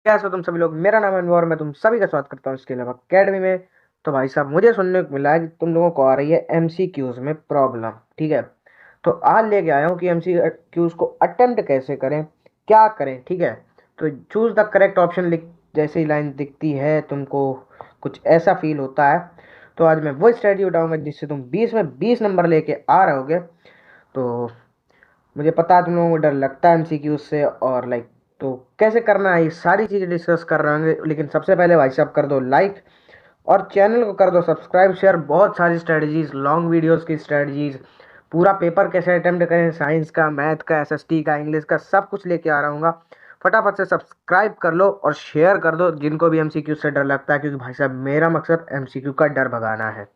कैसे हो तुम सभी लोग। मेरा नाम है अनवर और मैं तुम सभी का स्वागत करता हूँ इसके अलावा अकेडमी में। तो भाई साहब, मुझे सुनने को मिला है कि तुम लोगों को आ रही है एमसीक्यूज में प्रॉब्लम। ठीक है, तो आज लेके आया हूँ कि एमसीक्यूज को अटेम्प्ट कैसे करें, क्या करें। ठीक है, तो चूज द करेक्ट ऑप्शन लिख जैसे ही लाइन दिखती है तुमको कुछ ऐसा फील होता है। तो आज मैं वो स्ट्रेटजी बताऊंगा जिससे तुम 20 में 20 नंबर लेके आ रहोगे। तो मुझे पता है तुम लोगों को डर लगता है एमसीक्यू से, और लाइक तो कैसे करना है ये सारी चीज़ें डिस्कस कर रहे होंगे। लेकिन सबसे पहले भाई साहब कर दो लाइक और चैनल को कर दो सब्सक्राइब शेयर। बहुत सारी स्ट्रेटजीज, लॉन्ग वीडियोस की स्ट्रेटजीज, पूरा पेपर कैसे अटेम्प्ट करें, साइंस का, मैथ का, एसएसटी का, इंग्लिश का, सब कुछ लेके आ रहा हूँ। फटाफट से सब्सक्राइब कर लो और शेयर कर दो जिनको भी एमसीक्यू से डर लगता है, क्योंकि भाई साहब मेरा मकसद एमसीक्यू का डर भगाना है।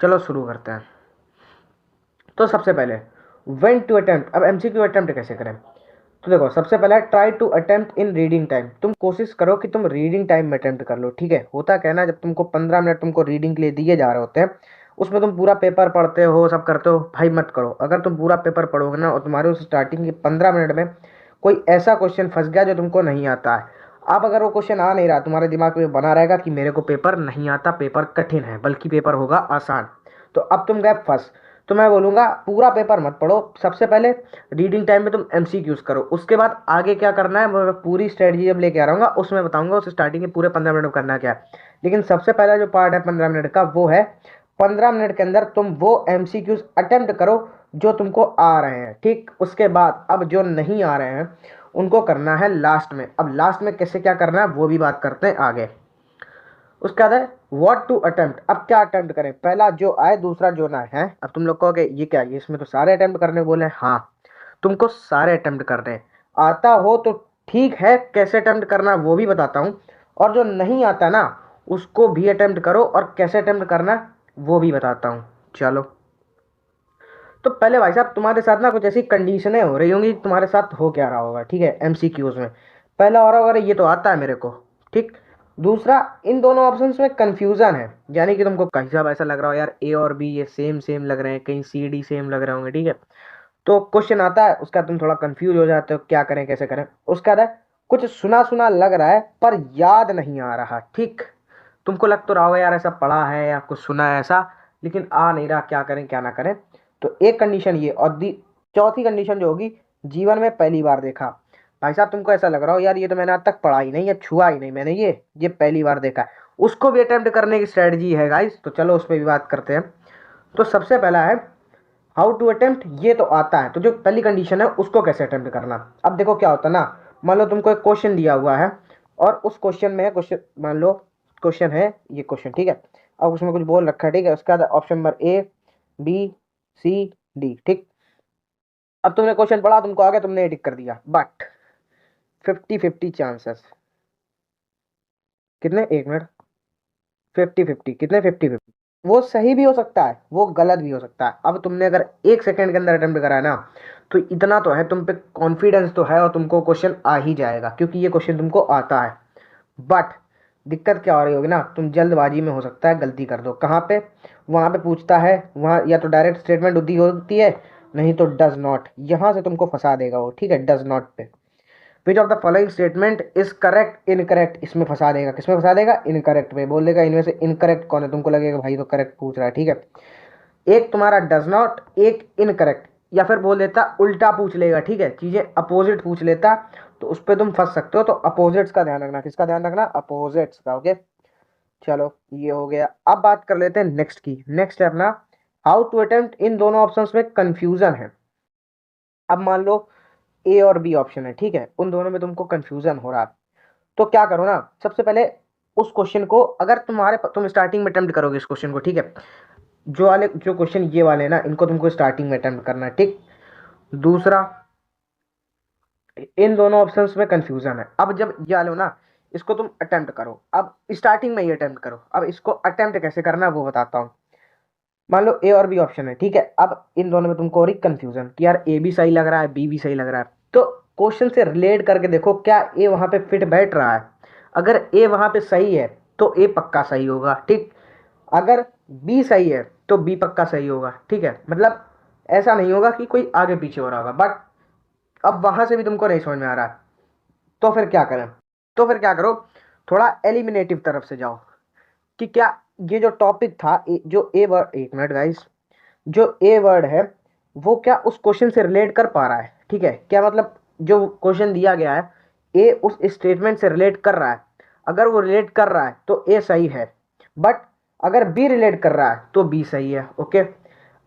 चलो शुरू करते हैं। तो सबसे पहले व्हेन टू अटेम्प्ट। अब एमसीक्यू अटेम्प्ट कैसे करें, तो देखो सबसे पहला है try to attempt in reading time. तुम कोशिश करो कि तुम रीडिंग टाइम में अटेम्प्ट कर लो। ठीक है, होता क्या है ना, जब तुमको 15 मिनट तुमको रीडिंग के लिए दिए जा रहे होते हैं, उसमें तुम पूरा पेपर पढ़ते हो, सब करते हो, भाई मत करो। अगर तुम पूरा पेपर पढ़ोगे ना और तुम्हारे उस स्टार्टिंग के 15 मिनट में कोई ऐसा क्वेश्चन फंस गया जो तुमको नहीं आता है, अब अगर वो क्वेश्चन आ नहीं रहा, तुम्हारे दिमाग में बना रहेगा कि मेरे को पेपर नहीं आता, पेपर कठिन है, बल्कि पेपर होगा आसान, तो अब तुम गए फंस। तो मैं बोलूँगा पूरा पेपर मत पढ़ो, सबसे पहले रीडिंग टाइम में तुम एमसीक्यूज करो। उसके बाद आगे क्या करना है मैं पूरी स्ट्रेटजी जब लेके आ रहा हूँ उसमें बताऊंगा, उस स्टार्टिंग के पूरे 15 मिनट में करना क्या है। लेकिन सबसे पहला जो पार्ट है 15 मिनट का, वो है 15 मिनट के अंदर तुम वो एमसीक्यूज अटेम्प्ट करो जो तुमको आ रहे हैं। ठीक, उसके बाद अब जो नहीं आ रहे हैं उनको करना है लास्ट में। अब लास्ट में कैसे क्या करना है वो भी बात करते हैं आगे। उसके बाद है व्हाट टू अटेम्प्ट। अब क्या अटेम्प्ट करें, पहला जो आए दूसरा जो ना है। अब तुम लोग कहोगे ये क्या, ये इसमें तो सारे अटेम्प्ट करने बोले हैं। हाँ, तुमको सारे अटेम्प्ट करने हैं। आता हो तो ठीक है, कैसे अटेम्प्ट करना वो भी बताता हूँ, और जो नहीं आता ना उसको भी अटेम्प्ट करो और कैसे अटेम्प्ट करना वो भी बताता हूँ। चलो, तो पहले भाई साहब तुम्हारे साथ ना कुछ ऐसी कंडीशनें हो रही होंगी, तुम्हारे साथ हो क्या रहा होगा। ठीक है, एमसीक्यूज में पहला हो रहा होगा ये तो आता है मेरे को। ठीक, दूसरा इन दोनों ऑप्शंस में कंफ्यूजन है, यानी कि तुमको कहीं साहब ऐसा लग रहा हो यार ए और बी ये सेम सेम लग रहे हैं, कहीं सी डी सेम लग रहे होंगे। ठीक है, तो क्वेश्चन आता है उसका तुम थोड़ा कंफ्यूज हो जाते हो, क्या करें कैसे करें। उसका है कुछ सुना सुना लग रहा है पर याद नहीं आ रहा। ठीक, तुमको लग तो रहा होगा यार ऐसा पढ़ा है या कुछ सुना है ऐसा, लेकिन आ नहीं रहा, क्या करें क्या ना करें। तो एक कंडीशन ये, और चौथी कंडीशन जो होगी जीवन में पहली बार देखा। भाई साहब तुमको ऐसा लग रहा हो यार ये तो मैंने आज तक पढ़ा ही नहीं, या छुआ ही नहीं मैंने, ये पहली बार देखा है, उसको भी अटेम्प्ट करने की स्ट्रेटजी है गाइस। तो चलो उस पर भी बात करते हैं। तो सबसे पहला है हाउ टू अटेम्प्ट। ये तो आता है, तो जो पहली कंडीशन है उसको कैसे अटेम्प्ट करना। अब देखो क्या होता है ना, मान लो तुमको एक क्वेश्चन दिया हुआ है और उस क्वेश्चन में क्वेश्चन, मान लो क्वेश्चन है ये क्वेश्चन। ठीक है, अब उसमें कुछ बोल रखा है। ठीक है, उसका option number A B C D. ठीक, अब तुमने क्वेश्चन पढ़ा, तुमको आ गया, तुमने टिक कर दिया, बट 50-50 चांसेस। कितने, एक मिनट, 50-50 कितने, 50-50। वो सही भी हो सकता है, वो गलत भी हो सकता है। अब तुमने अगर 1 सेकंड के अंदर अटेम्प्ट करा है ना, तो इतना तो है तुम पे कॉन्फिडेंस तो है और तुमको क्वेश्चन आ ही जाएगा, क्योंकि ये क्वेश्चन तुमको आता है। बट दिक्कत क्या हो रही होगी ना, तुम जल्दबाजी में हो सकता है गलती कर दो। कहाँ पे, वहाँ पे पूछता है, वहाँ या तो डायरेक्ट स्टेटमेंट होती है, नहीं तो डज नॉट, यहाँ से तुमको फंसा देगा वो। ठीक है, डज नॉट पे which of the following statement is correct incorrect, इसमें फंसा देगा। किसमें फंसा देगा, इनकरेक्ट में। बोल देगा इनमें से इनकरेक्ट कौन है, तुमको लगेगा भाई तो करेक्ट पूछ रहा है। ठीक है, एक तुम्हारा डज नॉट, एक इनकरेक्ट, या फिर बोल देता उल्टा पूछ लेगा। ठीक है, चीजें अपोजिट पूछ लेता, तो उस पर तुम फंस सकते हो। तो अपोजिट्स का ध्यान रखना, किसका ध्यान रखना, अपोजिट्स का। ओके, चलो ये हो गया। अब बात कर लेते हैं नेक्स्ट की। नेक्स्ट है अपना हाउ टू अटेम्प्ट। इन दोनों ऑप्शंस में कंफ्यूजन है। अब मान लो ए और बी ऑप्शन है, ठीक है, उन दोनों में तुमको कंफ्यूजन हो रहा है, तो क्या करो ना, सबसे पहले उस क्वेश्चन को, अगर तुम स्टार्टिंग में अटेम्प्ट करोगे इस क्वेश्चन को, ठीक है, जो क्वेश्चन ये वाले हैं ना, इनको तुमको स्टार्टिंग में अटेम्प्ट करना है। ठीक, दूसरा इन दोनों ऑप्शंस में कंफ्यूजन है। अब जब ये वाले हो ना, इसको तुम अटेम्प्ट करो। अब स्टार्टिंग में ये अटेम्प्ट करो। अब इसको अटेम्प्ट कैसे करना है वो बताता हूँ। मान लो ए और बी ऑप्शन है, ठीक है, अब इन दोनों में तुमको हो रही कंफ्यूजन कि यार ए भी सही लग रहा है, बी भी सही लग रहा है, तो क्वेश्चन से रिलेट करके देखो क्या ए वहां पे फिट बैठ रहा है। अगर ए वहां पे सही है तो ए पक्का सही होगा। ठीक, अगर बी सही है तो बी पक्का सही होगा। ठीक है, मतलब ऐसा नहीं होगा कि कोई आगे पीछे हो रहा होगा। बट अब वहां से भी तुमको नहीं समझ में आ रहा है, तो फिर क्या करें। तो फिर क्या करो, थोड़ा एलिमिनेटिव तरफ से जाओ कि क्या ये जो टॉपिक था, जो ए वर्ड, एक मिनट गाइस, जो ए वर्ड है वो क्या उस क्वेश्चन से रिलेट कर पा रहा है, ठीक है, क्या मतलब जो क्वेश्चन दिया गया है ए उस स्टेटमेंट से रिलेट कर रहा है, अगर वो रिलेट कर रहा है तो ए सही है, बट अगर बी रिलेट कर रहा है तो बी सही है। ओके,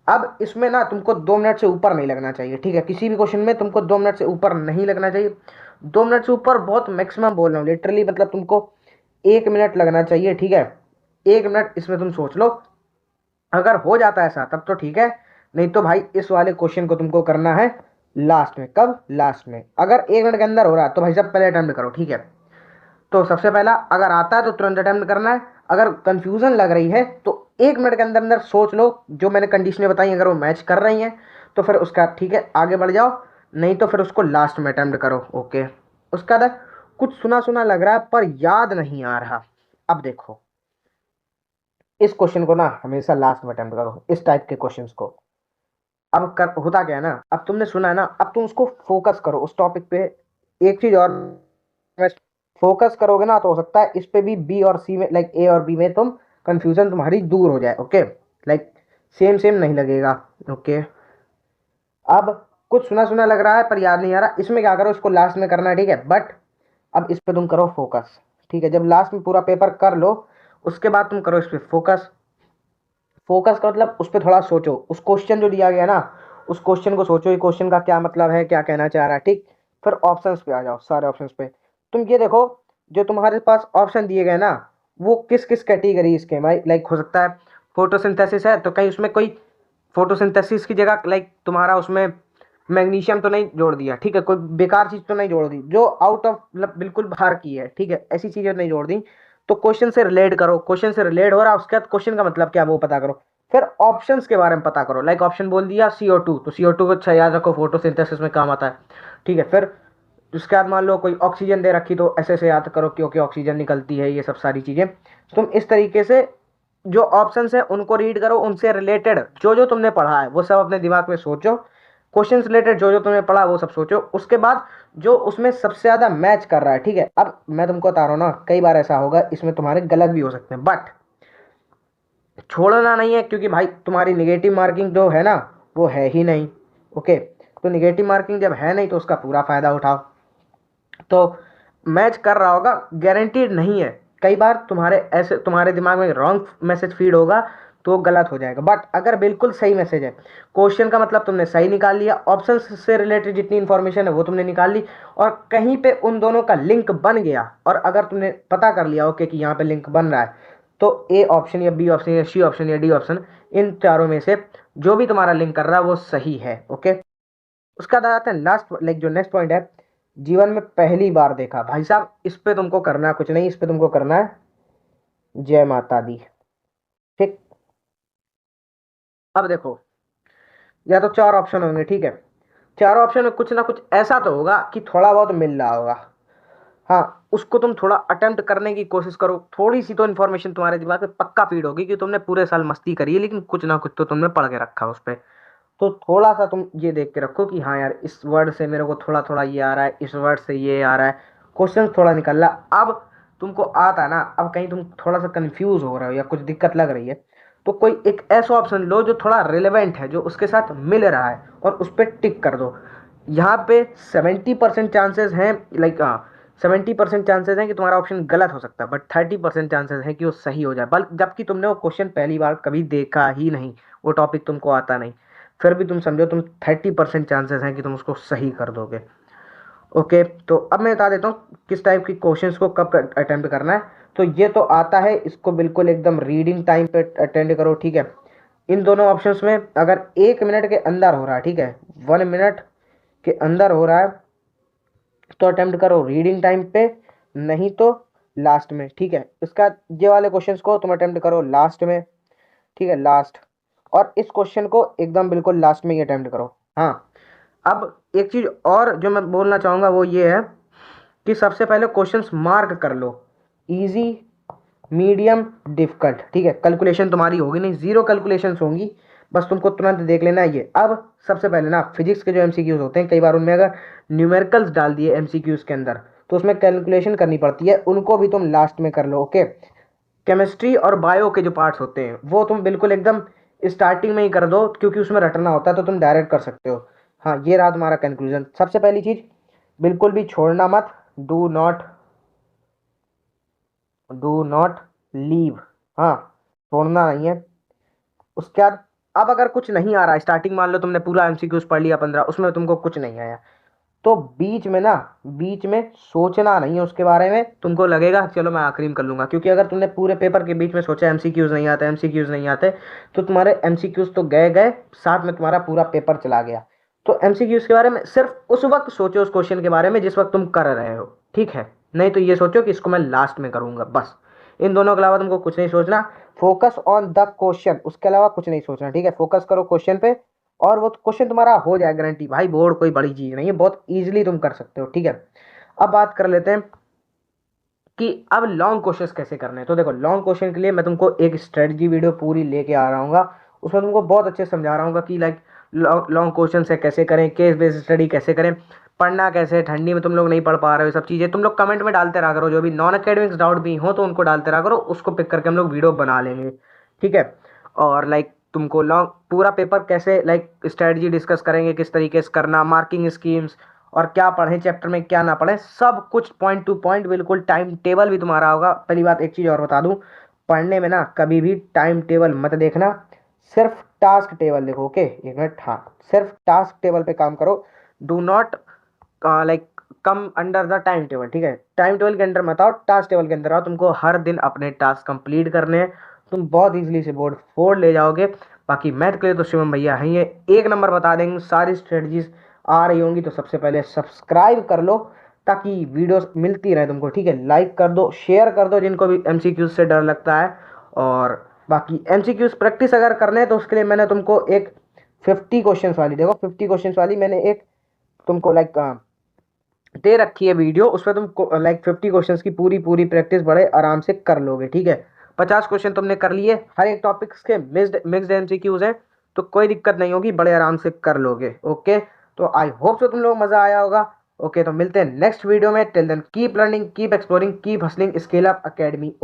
अब इसमें ना तुमको 2 मिनट से ऊपर नहीं लगना चाहिए, ठीक है, किसी भी क्वेश्चन में तुमको 2 मिनट से ऊपर नहीं लगना चाहिए। 2 मिनट से ऊपर बहुत मैक्सिमम बोल रहा हूँ, लिटरली मतलब तुमको 1 मिनट लगना चाहिए, ठीक है। 1 मिनट इसमें तुम सोच लो, अगर हो जाता है ऐसा तब तो ठीक है, नहीं तो भाई इस वाले क्वेश्चन को तुमको करना है लास्ट में। कब? लास्ट में। अगर 1 मिनट के अंदर हो रहा है तो भाई साहब पहले अटेम्प्ट करो, ठीक है। तो सबसे पहला अगर आता है तो तुरंत अटेम्प्ट करना है, अगर कंफ्यूजन लग रही है तो 1 मिनट के अंदर अंदर सोच लो, जो मैंने कंडीशनें बताई अगर वो मैच कर रही हैं तो फिर उसका ठीक है आगे बढ़ जाओ, नहीं तो फिर उसको लास्ट में अटेम्प्ट करो। ओके, उसका बाद कुछ सुना सुना लग रहा है पर याद नहीं आ रहा। अब देखो, इस क्वेश्चन को ना हमेशा लास्ट में अटेम्प्ट करो, इस टाइप के क्वेश्चंस को। अब कर होता क्या है ना, अब तुमने सुना है ना, अब तुम उसको फोकस करो उस टॉपिक पे। एक चीज और, फोकस करोगे ना तो हो सकता है इस पे भी बी और सी में, लाइक ए और बी में तुम कंफ्यूजन तुम्हारी दूर हो जाए। ओके, लाइक सेम सेम नहीं लगेगा। ओके, अब कुछ सुना सुना लग रहा है पर याद नहीं आ रहा, इसमें क्या करो, इसको लास्ट में करना है, ठीक है, बट अब इस पे तुम करो फोकस, ठीक है। जब लास्ट में पूरा पेपर कर लो उसके बाद तुम करो इस पे फोकस। फोकस का मतलब उस पर थोड़ा सोचो, उस क्वेश्चन जो दिया गया ना उस क्वेश्चन को सोचो, ये क्वेश्चन का क्या मतलब है, क्या कहना चाह रहा है, ठीक। फिर ऑप्शंस पे आ जाओ, सारे ऑप्शंस पे तुम ये देखो, जो तुम्हारे पास ऑप्शन दिए गए ना वो किस किस कैटेगरी के, लाइक हो सकता है फोटोसिंथेसिस है तो कहीं उसमें कोई फोटोसिंथेसिस की जगह लाइक तुम्हारा उसमें मैग्नीशियम तो नहीं जोड़ दिया, ठीक है, कोई बेकार चीज तो नहीं जोड़ दी जो आउट ऑफ मतलब बिल्कुल बाहर की है, ठीक है, ऐसी चीजें नहीं जोड़ दी। तो क्वेश्चन से रिलेट करो, क्वेश्चन से रिलेट हो रहा है उसके बाद क्वेश्चन का मतलब क्या वो पता करो। फिर ऑप्शंस के बारे में पता करो, लाइक ऑप्शन बोल दिया CO2 तो CO2 को अच्छा याद रखो, फोटोसिंथेसिस में काम आता है, ठीक है। फिर उसके बाद मान लो कोई ऑक्सीजन दे रखी तो ऐसे ऐसे याद करो क्योंकि ऑक्सीजन निकलती है, ये सब सारी चीजें तुम इस तरीके से जो ऑप्शंस है उनको रीड करो, उनसे रिलेटेड जो जो तुमने पढ़ा है वो सब अपने दिमाग में सोचो, क्वेश्चन रिलेटेड जो जो तुमने पढ़ा वो सब सोचो, उसके बाद जो उसमें सबसे ज्यादा मैच कर रहा है, ठीक है। अब मैं तुमको बता रहा हूँ ना, कई बार ऐसा होगा इसमें तुम्हारे गलत भी हो सकते हैं, बट छोड़ना नहीं है क्योंकि भाई तुम्हारी निगेटिव मार्किंग जो है ना वो है ही नहीं। ओके, तो निगेटिव मार्किंग जब है नहीं तो उसका पूरा फायदा उठाओ। तो मैच कर रहा होगा, गारंटीड नहीं है, कई बार तुम्हारे ऐसे तुम्हारे दिमाग में रॉन्ग मैसेज फीड होगा तो गलत हो जाएगा, बट अगर बिल्कुल सही मैसेज है, क्वेश्चन का मतलब तुमने सही निकाल लिया, ऑप्शन से रिलेटेड जितनी इंफॉर्मेशन है वो तुमने निकाल ली, और कहीं पे उन दोनों का लिंक बन गया, और अगर तुमने पता कर लिया ओके कि यहाँ पे लिंक बन रहा है, तो ए ऑप्शन या बी ऑप्शन या सी ऑप्शन या डी ऑप्शन, इन चारों में से जो भी तुम्हारा लिंक कर रहा है वो सही है। ओके, उसका बाद आते हैं लास्ट, लाइक जो नेक्स्ट पॉइंट है, जीवन में पहली बार देखा। भाई साहब इस पे तुमको करना है कुछ नहीं, इस पे तुमको करना है जय माता दी, ठीक। अब देखो, या तो चार ऑप्शन होंगे, ठीक है, चारों ऑप्शन में कुछ ना कुछ ऐसा तो होगा कि थोड़ा बहुत मिल रहा होगा। हाँ, उसको तुम थोड़ा अटेम्प्ट करने की कोशिश करो, थोड़ी सी तो इन्फॉर्मेशन तुम्हारे दिमाग में पक्का फीड होगी कि तुमने पूरे साल मस्ती करी है, लेकिन कुछ ना कुछ तो तुमने पढ़ के रखा उस पर। तो थोड़ा सा तुम ये देख के रखो कि हाँ यार इस वर्ड से मेरे को थोड़ा थोड़ा ये आ रहा है, इस वर्ड से ये आ रहा है, क्वेश्चन थोड़ा निकल रहा। अब तुमको आता है ना, अब कहीं तुम थोड़ा सा कंफ्यूज हो रहे हो या कुछ दिक्कत लग रही है तो कोई एक ऐसा ऑप्शन लो जो थोड़ा रिलेवेंट है, जो उसके साथ मिल रहा है, और उस पर टिक कर दो। यहाँ पे 70% चांसेस हैं, लाइक 70% चांसेस हैं कि तुम्हारा ऑप्शन गलत हो सकता है, बट 30% चांसेस हैं कि वो सही हो जाए, बल्कि जबकि तुमने वो क्वेश्चन पहली बार कभी देखा ही नहीं, वो टॉपिक तुमको आता नहीं, फिर भी तुम समझो तुम 30% चांसेस हैं कि तुम उसको सही कर दोगे। ओके, तो अब मैं बता देता हूँ किस टाइप की क्वेश्चंस को कब अटेम्प्ट करना है। तो ये तो आता है, इसको बिल्कुल एकदम रीडिंग टाइम पे अटेंड करो, ठीक है। इन दोनों ऑप्शंस में अगर 1 मिनट के अंदर हो रहा है, ठीक है, 1 मिनट के अंदर हो रहा है तो अटेम्प्ट करो रीडिंग टाइम पे, नहीं तो लास्ट में, ठीक है। इसका ये वाले क्वेश्चंस को तुम अटेम्प्ट करो लास्ट में, ठीक है, लास्ट। और इस क्वेश्चन को एकदम बिल्कुल लास्ट में ही अटेम्प्ट करो। हाँ, अब एक चीज और जो मैं बोलना चाहूंगा वो ये है कि सबसे पहले क्वेश्चंस मार्क कर लो, इजी, मीडियम, डिफिकल्ट, ठीक है। कैलकुलेशन तुम्हारी होगी नहीं, जीरो कैलकुलेशंस होंगी, बस तुमको तुरंत देख लेना है ये। अब सबसे पहले ना फिजिक्स के जो एमसीक्यूज होते हैं, कई बार उनमें अगर न्यूमेरिकल्स डाल दिए एमसीक्यूज के अंदर तो उसमें कैलकुलेशन करनी पड़ती है, उनको भी तुम लास्ट में कर लो। ओके, केमिस्ट्री और बायो के जो पार्ट्स होते हैं वो तुम बिल्कुल एकदम स्टार्टिंग में ही कर दो, क्योंकि उसमें रटना होता है तो तुम डायरेक्ट कर सकते हो। हाँ, ये रहा तुम्हारा कंक्लूजन। सबसे पहली चीज, बिल्कुल भी छोड़ना मत, डू नॉट लीव। हाँ, छोड़ना नहीं है। उसके बाद अब अगर कुछ नहीं आ रहा, स्टार्टिंग मान लो तुमने पूरा एमसीक्यूज पढ़ लिया 15, उसमें तुमको कुछ नहीं आया, तो बीच में सोचना नहीं है उसके बारे में। तुमको लगेगा चलो मैं आखिरी में कर लूंगा, क्योंकि अगर तुमने पूरे पेपर के बीच में सोचा एमसीक्यूज नहीं आते, तो तुम्हारे एमसीक्यूज तो गए गए, साथ में तुम्हारा पूरा पेपर चला गया। तो एमसीक्यूज के बारे में सिर्फ उस वक्त सोचो, उस क्वेश्चन के बारे में जिस वक्त तुम कर रहे हो, ठीक है? नहीं तो ये सोचो कि इसको मैं लास्ट में करूंगा, बस। इन दोनों के अलावा तुमको कुछ नहीं सोचना। फोकस ऑन द क्वेश्चन, उसके अलावा कुछ नहीं सोचना, ठीक है? फोकस करो क्वेश्चन पे, और वो क्वेश्चन तुम्हारा हो जाए गारंटी। भाई बोर्ड कोई बड़ी चीज नहीं है, बहुत इजीली तुम कर सकते हो, ठीक है? अब बात कर लेते हैं कि अब लॉन्ग क्वेश्चंस कैसे करने हैं। तो देखो, लॉन्ग क्वेश्चन के लिए मैं तुमको एक स्ट्रेटजी वीडियो पूरी लेके आ रहा हूँ, उसमें तुमको बहुत अच्छे से समझा रहा हूँ कि लाइक लॉन्ग क्वेश्चन से कैसे करें, केस बेस्ड स्टडी कैसे करें, पढ़ना कैसे है, ठंडी में तुम लोग नहीं पढ़ पा रहे हो, सब चीज़ें तुम लोग कमेंट में डालते रहा करो। जो भी नॉन अकेडमिक्स डाउट भी हो तो उनको डालते रहा करो, उसको पिक करके हम लोग वीडियो बना लेंगे, ठीक है? और लाइक तुमको लॉन्ग पूरा पेपर कैसे लाइक स्ट्रेटजी डिस्कस करेंगे, किस तरीके से करना, मार्किंग स्कीम्स, और क्या पढ़ें चैप्टर में क्या ना पढ़ें, सब कुछ पॉइंट टू पॉइंट, बिल्कुल टाइम टेबल भी तुम्हारा होगा। पहली बात एक चीज़ और बता दूं, पढ़ने में ना कभी भी टाइम टेबल मत देखना, सिर्फ टास्क टेबल देखो। ओके, एक मिनट, हाँ, सिर्फ टास्क टेबल पे काम करो। Do not like come under the time table, ठीक है? टाइम टेबल के अंदर मत आओ, टास्क टेबल के अंदर आओ। तुमको हर दिन अपने टास्क कंप्लीट करने हैं, तुम बहुत इजीली से बोर्ड 4 ले जाओगे। बाकी मैथ के लिए तो शिवम भैया हैं, ये एक नंबर बता देंगे। सारी स्ट्रेटजीज आ रही होंगी तो सबसे पहले सब्सक्राइब कर लो, ताकि वीडियोस मिलती रहे तुमको, ठीक है? लाइक कर दो, शेयर कर दो जिनको भी एमसीक्यूज से डर लगता है। और बाकी एमसीक्यूज प्रैक्टिस अगर करने हैं तो उसके लिए मैंने तुमको एक 50 क्वेश्चंस वाली, देखो 50 क्वेश्चंस वाली मैंने एक तुमको लाइक दे रखी है वीडियो, उसमें तुम लाइक 50 क्वेश्चंस की पूरी पूरी प्रैक्टिस बड़े आराम से कर लोगे, ठीक है? 50 क्वेश्चन तुमने कर लिए, हर एक टॉपिक्स के मिक्स्ड एमसीक्यूज हैं, तो कोई दिक्कत नहीं होगी, बड़े आराम से कर लोगे। ओके, तो आई होप सो तुम लोग मजा आया होगा। ओके, तो मिलते हैं नेक्स्ट वीडियो में। Till then keep learning, keep exploring, keep hustling, Scale Up academy.